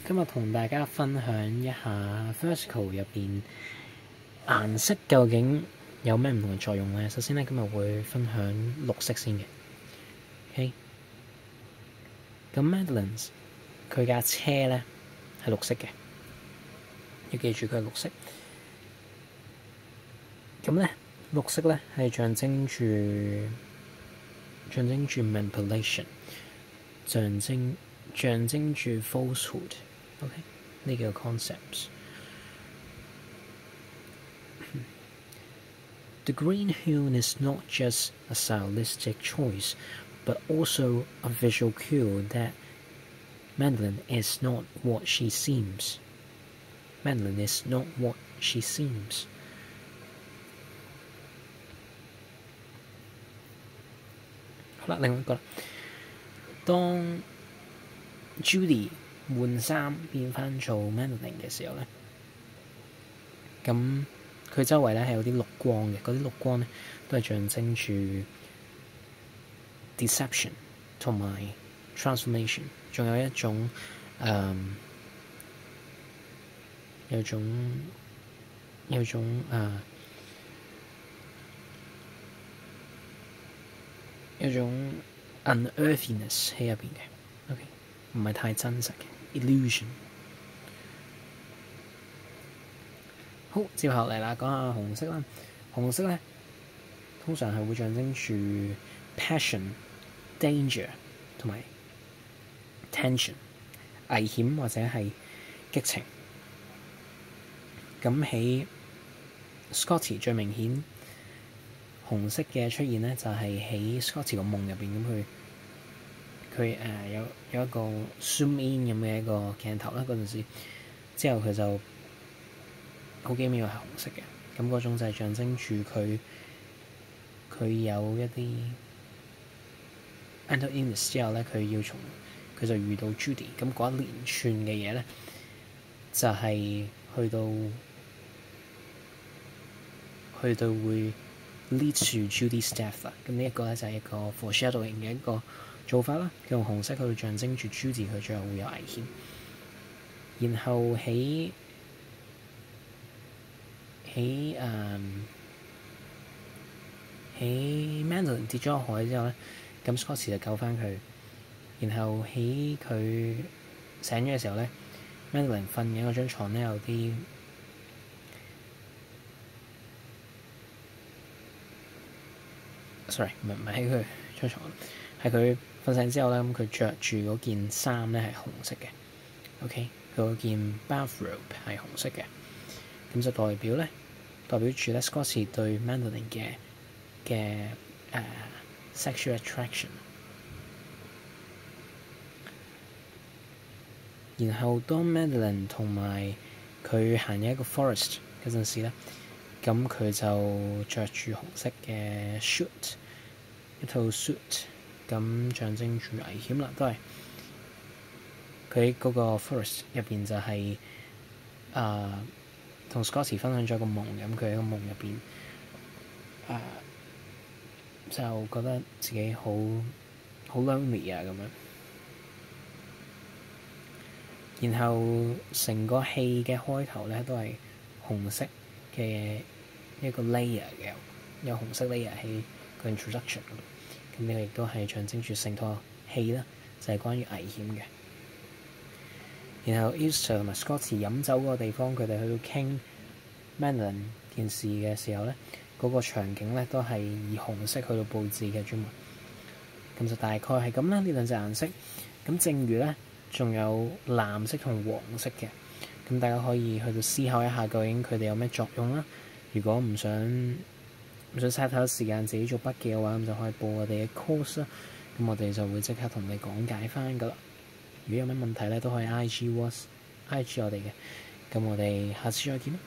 今日同大家分享一下 Vertical 入邊顏色究竟有咩唔同嘅作用呢？首先咧，今日會分享綠色先嘅。OK， 咁 Madeleine 佢架車咧係綠色嘅，要記住佢係綠色。咁咧，綠色咧係象徵住 manipulation， 象徵住 falsehood。OK， 呢幾個 concepts。The green hue is not just a stylistic choice, but also a visual cue that Madeleine is not what she seems. Madeleine is not what she seems. 好啦，另外一個啦，當 Judy 換衫變翻做 Madeleine 嘅時候咧，咁佢周圍咧係有啲綠光嘅，嗰啲綠光咧都係象徵住 deception 同埋 transformation， 仲有一種有種 unearthiness 喺入邊嘅 ，OK， 唔係太真實嘅 illusion。好，接下嚟啦，講下紅色啦。紅色咧，通常係會象徵住 passion、danger 同埋 tension， 危險或者係激情。咁喺 Scotty 最明顯紅色嘅出現咧，就係喺 Scotty 個夢入邊。咁佢有一個 zoom in 咁嘅一個鏡頭啦，嗰陣時之後佢就好幾秒係紅色嘅，咁嗰種就係象徵住佢有一啲 mental illness 之後咧，佢就遇到 Judy， 咁嗰一連串嘅嘢咧，就係去到會 lead to Judy's death 啦。咁呢一個咧就係一個 foreshadowing 嘅一個做法啦。佢用紅色去象徵住 Judy 佢最後會有危險，然後喺 Madeleine 跌咗落海之後咧，咁 Scotty 就救翻佢。然後喺佢醒咗嘅時候咧 ，Madeleine 瞓緊嗰張床咧有啲，sorry 唔係喺佢張床，係佢瞓醒之後咧，咁佢着住嗰件衫咧係紅色嘅。OK， 佢嗰件 bathrobe 係紅色嘅，咁就代表住咧 Scotty 對 Madeleine 嘅sexual attraction。然後當 Madeleine 同埋佢行入一個 forest 嗰陣時咧，咁佢就着住紅色嘅 suit， 一套 suit， 咁象徵住危險啦，都係佢喺嗰個 forest 入邊就係同 Scotty 分享咗個夢，咁佢喺個夢入邊就覺得自己好 lonely 啊咁樣。然後成個戲嘅開頭咧都係紅色嘅一個 layer 嘅，有紅色 layer 喺個 introduction 嗰度。咁呢個亦都係象徵住成套戲啦，就係關於危險嘅。然後 Easter 同埋 Scotty 飲酒嗰個地方，佢哋去到傾 Madeleine 件事嘅時候咧，嗰個場景咧都係以紅色去到佈置嘅專門。咁就大概係咁啦，呢兩隻顏色。咁正如咧，仲有藍色同黃色嘅，咁大家可以去到思考一下，究竟佢哋有咩作用啦。如果唔想嘥太多時間自己做筆記嘅話，咁就可以報我哋嘅 course 啦。咁我哋就會即刻同你講解翻噶啦。如果有咩問題咧，都可以 IG 我哋嘅。咁我哋下次再見啦。